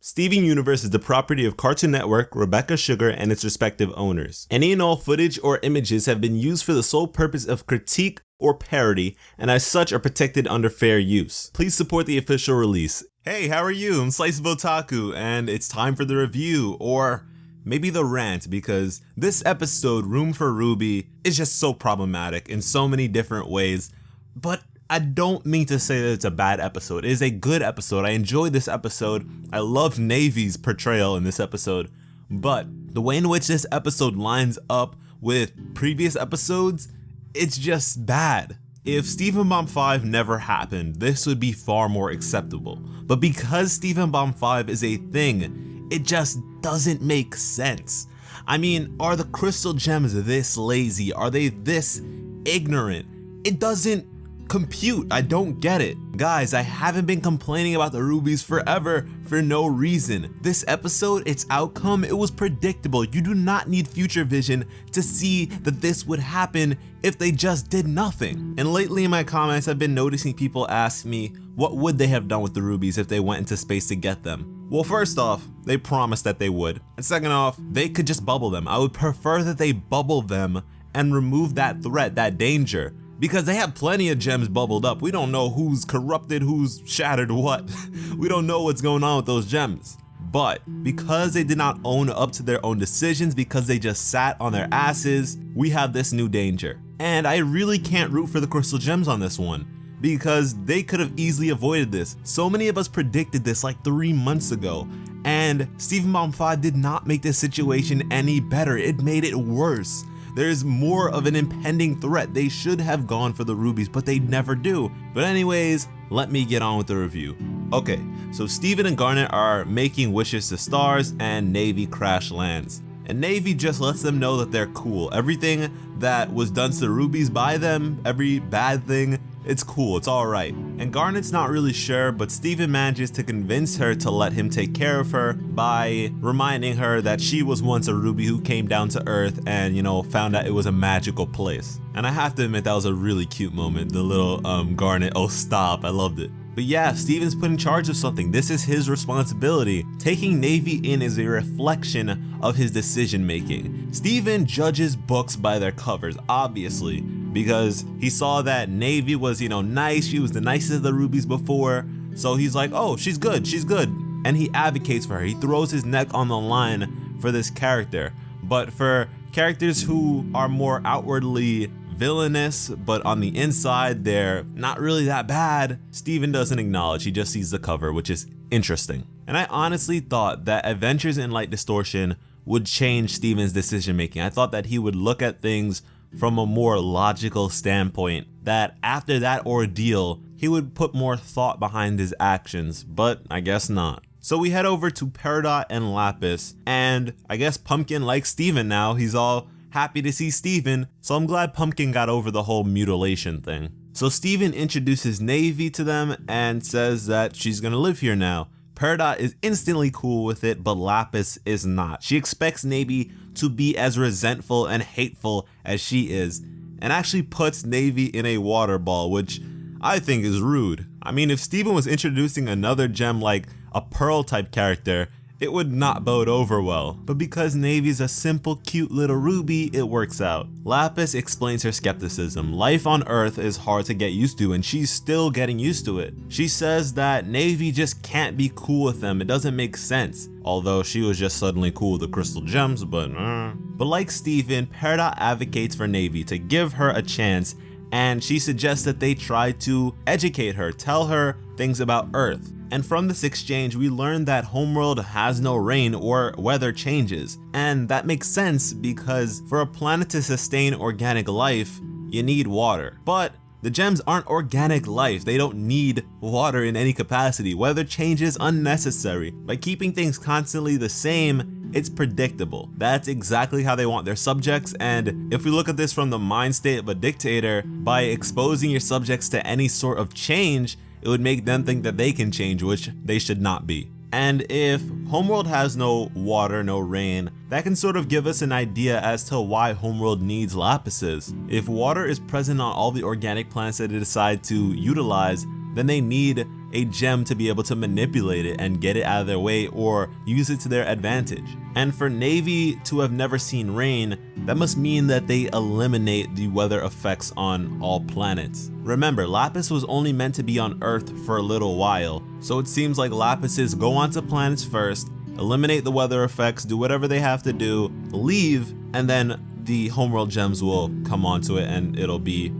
Steven Universe is the property of Cartoon Network, Rebecca Sugar, and its respective owners. Any and all footage or images have been used for the sole purpose of critique or parody, and as such are protected under fair use. Please support the official release. Hey, how are you? I'm Slice of Otaku, and it's time for the review, or maybe the rant, because this episode, Room for Ruby, is just so problematic in so many different ways, but I don't mean to say that it's a bad episode. It is a good episode. I enjoyed this episode. I loved Navy's portrayal in this episode, but the way in which this episode lines up with previous episodes, it's just bad. If Steven Bomb 5 never happened, this would be far more acceptable. But because Steven Bomb 5 is a thing, it just doesn't make sense. I mean, are the crystal gems this lazy? Are they this ignorant? It doesn't compute. I don't get it. Guys, I haven't been complaining about the rubies forever for no reason. This episode, its outcome, it was predictable. You do not need future vision to see that this would happen if they just did nothing. And lately in my comments, I've been noticing people ask me, what would they have done with the rubies if they went into space to get them? Well, first off, they promised that they would. And second off, they could just bubble them. I would prefer that they bubble them and remove that threat, that danger, because they have plenty of gems bubbled up. We don't know who's corrupted, who's shattered what. We don't know what's going on with those gems. But because they did not own up to their own decisions, because they just sat on their asses, we have this new danger. And I really can't root for the crystal gems on this one, because they could have easily avoided this. So many of us predicted this like 3 months ago, and Steven Bomb 5 did not make this situation any better. It made it worse. There's more of an impending threat. They should have gone for the rubies, but they never do. But anyways, let me get on with the review. Okay, so Steven and Garnet are making wishes to stars, and Navy crash lands. And Navy just lets them know that they're cool. Everything that was done to the rubies by them, every bad thing, it's cool, it's alright. And Garnet's not really sure, but Steven manages to convince her to let him take care of her by reminding her that she was once a ruby who came down to Earth and, you know, found out it was a magical place. And I have to admit, that was a really cute moment. The little Garnet, oh stop, I loved it. But yeah, Steven's put in charge of something. This is his responsibility. Taking Navy in is a reflection of his decision making. Steven judges books by their covers, obviously, because he saw that Navy was, you know, nice. She was the nicest of the rubies before. So he's like, oh, she's good, she's good. And he advocates for her. He throws his neck on the line for this character. But for characters who are more outwardly villainous, but on the inside they're not really that bad, Steven doesn't acknowledge. He just sees the cover, which is interesting. And I honestly thought that Adventures in Light Distortion would change Steven's decision making. I thought that he would look at things from a more logical standpoint, that after that ordeal he would put more thought behind his actions, but I guess not. So we head over to Peridot and Lapis, and I guess Pumpkin likes Steven now. He's all happy to see Steven, so I'm glad Pumpkin got over the whole mutilation thing. So Steven introduces Navy to them and says that she's gonna live here now. Peridot is instantly cool with it, but Lapis is not. She expects Navy to be as resentful and hateful as she is, and actually puts Navy in a water ball, which I think is rude. I mean, if Steven was introducing another gem like a Pearl type character, it would not bode over well, but because Navy's a simple, cute little ruby, it works out. Lapis explains her skepticism. Life on Earth is hard to get used to, and she's still getting used to it. She says that Navy just can't be cool with them. It doesn't make sense. Although she was just suddenly cool with the crystal gems, but like Steven, Peridot advocates for Navy to give her a chance, and she suggests that they try to educate her, tell her things about Earth. And from this exchange, we learn that Homeworld has no rain or weather changes. And that makes sense because for a planet to sustain organic life, you need water. But the gems aren't organic life. They don't need water in any capacity. Weather change is unnecessary. By keeping things constantly the same, it's predictable. That's exactly how they want their subjects, and if we look at this from the mind state of a dictator, by exposing your subjects to any sort of change, it would make them think that they can change, which they should not be. And if Homeworld has no water, no rain, that can sort of give us an idea as to why Homeworld needs Lapises. If water is present on all the organic plants that they decide to utilize, then they need a gem to be able to manipulate it and get it out of their way or use it to their advantage. And for Navy to have never seen rain, that must mean that they eliminate the weather effects on all planets. Remember, Lapis was only meant to be on Earth for a little while, so it seems like Lapises go onto planets first, eliminate the weather effects, do whatever they have to do, leave, and then the homeworld gems will come onto it and it'll be,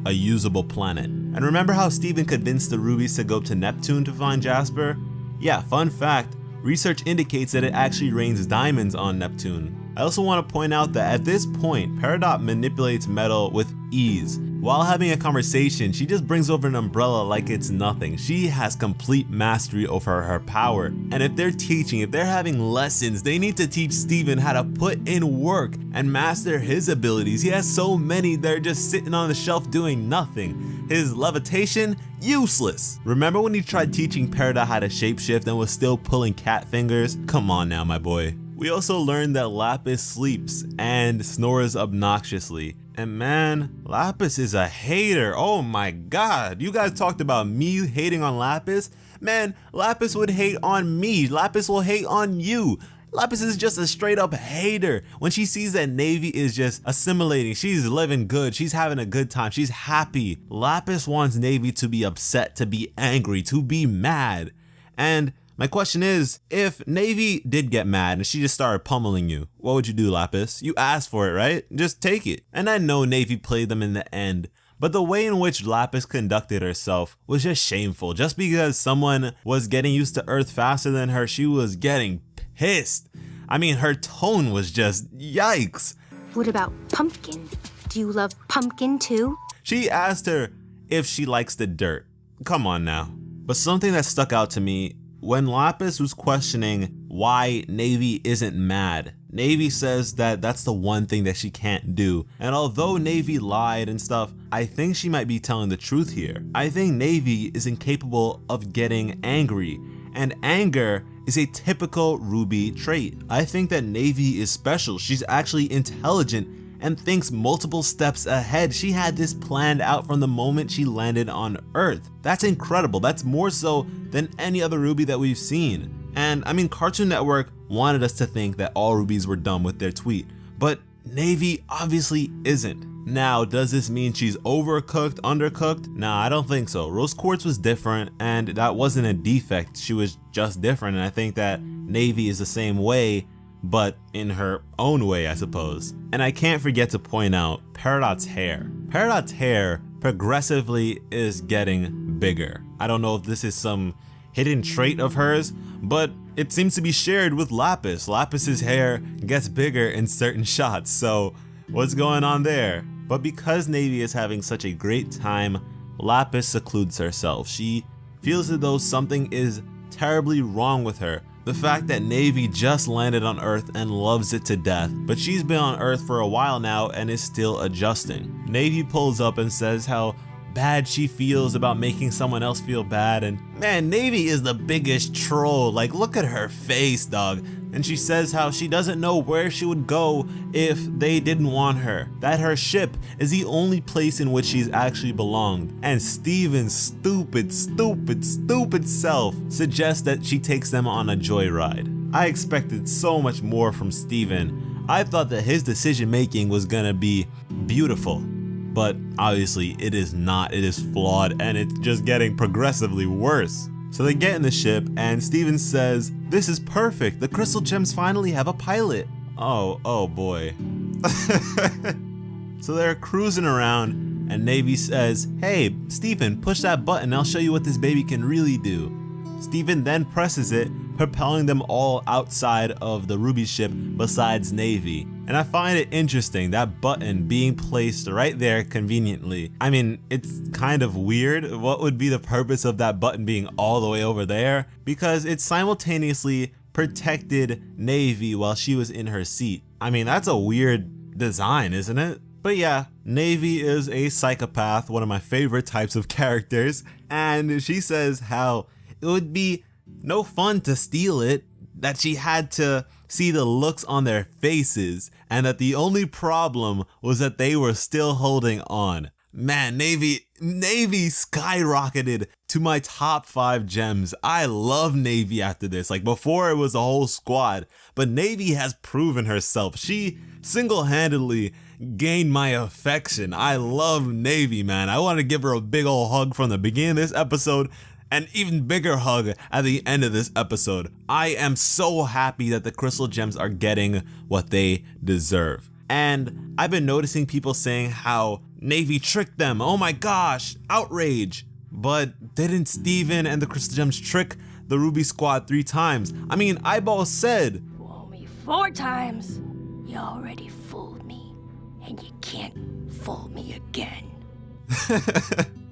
a usable planet. And remember how Steven convinced the rubies to go to Neptune to find Jasper? Yeah, fun fact, research indicates that it actually rains diamonds on Neptune. I also want to point out that at this point, Peridot manipulates metal with ease. While having a conversation, she just brings over an umbrella like it's nothing. She has complete mastery over her power. And if they're having lessons, they need to teach Steven how to put in work and master his abilities. He has so many that are just sitting on the shelf doing nothing. His levitation, useless. Remember when he tried teaching Peridot how to shapeshift and was still pulling cat fingers? Come on now, my boy. We also learned that Lapis sleeps and snores obnoxiously. And man, Lapis is a hater. Oh my god. You guys talked about me hating on Lapis? Man, Lapis would hate on me. Lapis will hate on you. Lapis is just a straight up hater. When she sees that Navy is just assimilating, she's living good, she's having a good time, she's happy. Lapis wants Navy to be upset, to be angry, to be mad. And my question is, if Navy did get mad and she just started pummeling you, what would you do, Lapis? You asked for it, right? Just take it. And I know Navy played them in the end, but the way in which Lapis conducted herself was just shameful. Just because someone was getting used to Earth faster than her, she was getting pissed. I mean, her tone was just yikes. What about Pumpkin? Do you love Pumpkin too? She asked her if she likes the dirt. Come on now. But something that stuck out to me, when Lapis was questioning why Navy isn't mad, Navy says that that's the one thing that she can't do. And although Navy lied and stuff, I think she might be telling the truth here. I think Navy is incapable of getting angry, and anger is a typical Ruby trait. I think that Navy is special. She's actually intelligent and thinks multiple steps ahead. She had this planned out from the moment she landed on Earth. That's incredible. That's more so than any other Ruby that we've seen. And I mean, Cartoon Network wanted us to think that all Rubies were dumb with their tweet, but Navy obviously isn't. Now, does this mean she's overcooked, undercooked? Nah, I don't think so. Rose Quartz was different, and that wasn't a defect. She was just different, and I think that Navy is the same way, but in her own way, I suppose. And I can't forget to point out Peridot's hair. Peridot's hair progressively is getting bigger. I don't know if this is some hidden trait of hers, but it seems to be shared with Lapis. Lapis's hair gets bigger in certain shots, so what's going on there? But because Navy is having such a great time, Lapis secludes herself. She feels as though something is terribly wrong with her. The fact that Navy just landed on Earth and loves it to death, but she's been on Earth for a while now and is still adjusting. Navy pulls up and says how bad she feels about making someone else feel bad, and man, Navy is the biggest troll. Like, look at her face, dog. And she says how she doesn't know where she would go if they didn't want her, that her ship is the only place in which she's actually belonged. And Steven's stupid self suggests that she takes them on a joyride. I expected so much more from Steven. I thought that his decision making was gonna be beautiful, but obviously it is not. It is flawed, and it's just getting progressively worse. So they get in the ship, and Steven says, "This is perfect. The crystal gems finally have a pilot." Oh boy. So they're cruising around, and Navy says, "Hey, Steven, push that button. I'll show you what this baby can really do." Steven then presses it, propelling them all outside of the Ruby ship besides Navy. And I find it interesting, that button being placed right there conveniently. I mean, it's kind of weird. What would be the purpose of that button being all the way over there? Because it simultaneously protected Navy while she was in her seat. I mean, that's a weird design, isn't it? But yeah, Navy is a psychopath, one of my favorite types of characters, and she says how it would be no fun to steal it, that she had to see the looks on their faces, and that the only problem was that they were still holding on. Man, Navy skyrocketed to my top 5 gems. I love Navy after this. Like before it was a whole squad, but Navy has proven herself. She single-handedly gained my affection. I love Navy, man. I want to give her a big old hug from the beginning of this episode, an even bigger hug at the end of this episode. I am so happy that the Crystal Gems are getting what they deserve. And I've been noticing people saying how Navy tricked them. Oh my gosh, outrage. But didn't Steven and the Crystal Gems trick the Ruby Squad 3 times? I mean, Eyeball said, "Fool me 4 times. You already fooled me, and you can't fool me again."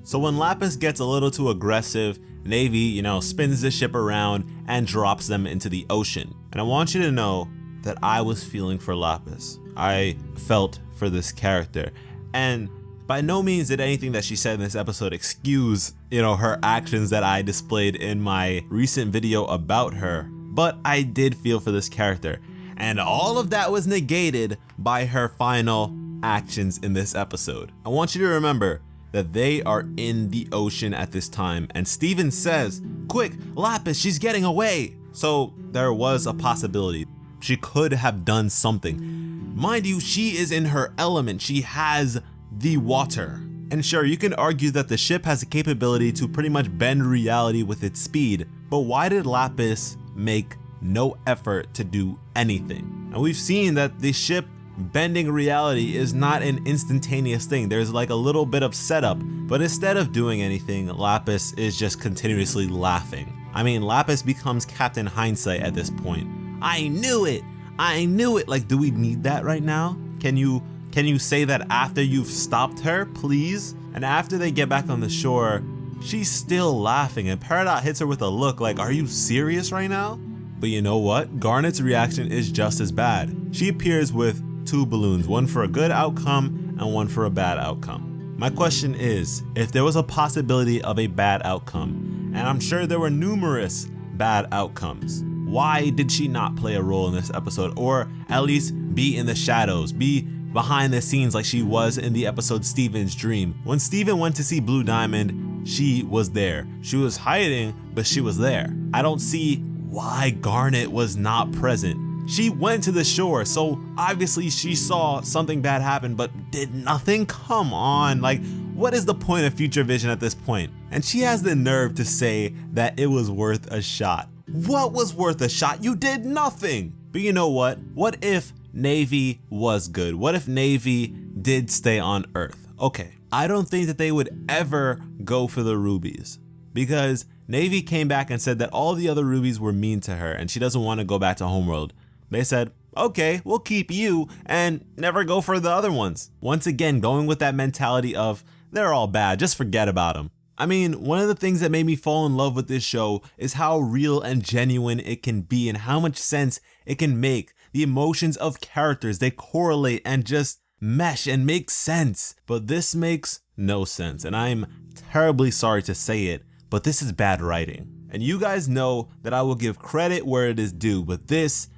So when Lapis gets a little too aggressive, Navy, spins the ship around and drops them into the ocean. And I want you to know that I was feeling for Lapis. I felt for this character. And by no means did anything that she said in this episode excuse, her actions that I displayed in my recent video about her. But I did feel for this character. And all of that was negated by her final actions in this episode. I want you to remember that they are in the ocean at this time, and Steven says, "Quick, Lapis, she's getting away." So there was a possibility. She could have done something. Mind you, she is in her element. She has the water. And sure, you can argue that the ship has the capability to pretty much bend reality with its speed, but why did Lapis make no effort to do anything? And we've seen that the ship bending reality is not an instantaneous thing. There's like a little bit of setup, but instead of doing anything, Lapis is just continuously laughing. I mean, Lapis becomes Captain Hindsight at this point. I knew it. Like, do we need that right now? Can you say that after you've stopped her, please? And after they get back on the shore, she's still laughing, and Peridot hits her with a look like, are you serious right now? But you know what? Garnet's reaction is just as bad. She appears with 2 balloons, one for a good outcome and one for a bad outcome. My question is, if there was a possibility of a bad outcome, and I'm sure there were numerous bad outcomes, why did she not play a role in this episode, or at least be in the shadows, be behind the scenes like she was in the episode Steven's Dream? When Steven went to see Blue Diamond, she was there. She was hiding, but she was there. I don't see why Garnet was not present. She went to the shore, so obviously she saw something bad happen, but did nothing? Come on, like, what is the point of Future Vision at this point? And she has the nerve to say that it was worth a shot. What was worth a shot? You did nothing. But you know what? What if Navy was good? What if Navy did stay on Earth? Okay, I don't think that they would ever go for the rubies, because Navy came back and said that all the other rubies were mean to her and she doesn't want to go back to Homeworld. They said, okay, we'll keep you and never go for the other ones. Once again, going with that mentality of they're all bad, just forget about them. I mean, one of the things that made me fall in love with this show is how real and genuine it can be and how much sense it can make. The emotions of characters, they correlate and just mesh and make sense. But this makes no sense, and I'm terribly sorry to say it, but this is bad writing. And you guys know that I will give credit where it is due, but this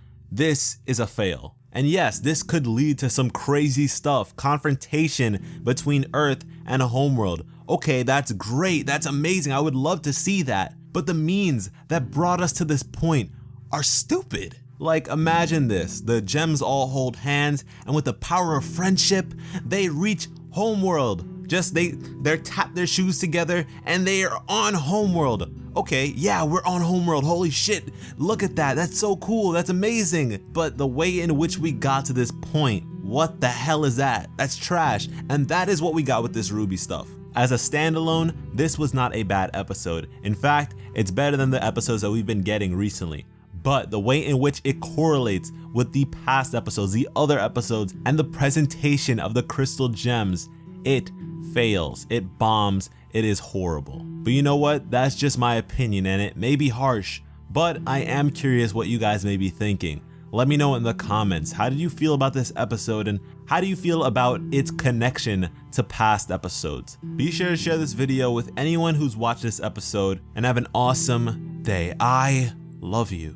is a fail. And yes, this could lead to some crazy stuff, confrontation between Earth and a Homeworld. Okay, that's great, that's amazing, I would love to see that. But the means that brought us to this point are stupid. Like, imagine this, the gems all hold hands, and with the power of friendship, they reach Homeworld. They're tap their shoes together and they are on Homeworld. Okay, yeah, we're on Homeworld, holy shit, look at that, that's so cool, that's amazing. But the way in which we got to this point, what the hell is that? That's trash, and that is what we got with this Ruby stuff. As a standalone, this was not a bad episode. In fact, it's better than the episodes that we've been getting recently. But the way in which it correlates with the past episodes, the other episodes, and the presentation of the Crystal Gems, it fails, it bombs, it is horrible. But you know what? That's just my opinion, and it may be harsh, but I am curious what you guys may be thinking. Let me know in the comments. How did you feel about this episode, and how do you feel about its connection to past episodes? Be sure to share this video with anyone who's watched this episode, and have an awesome day. I love you.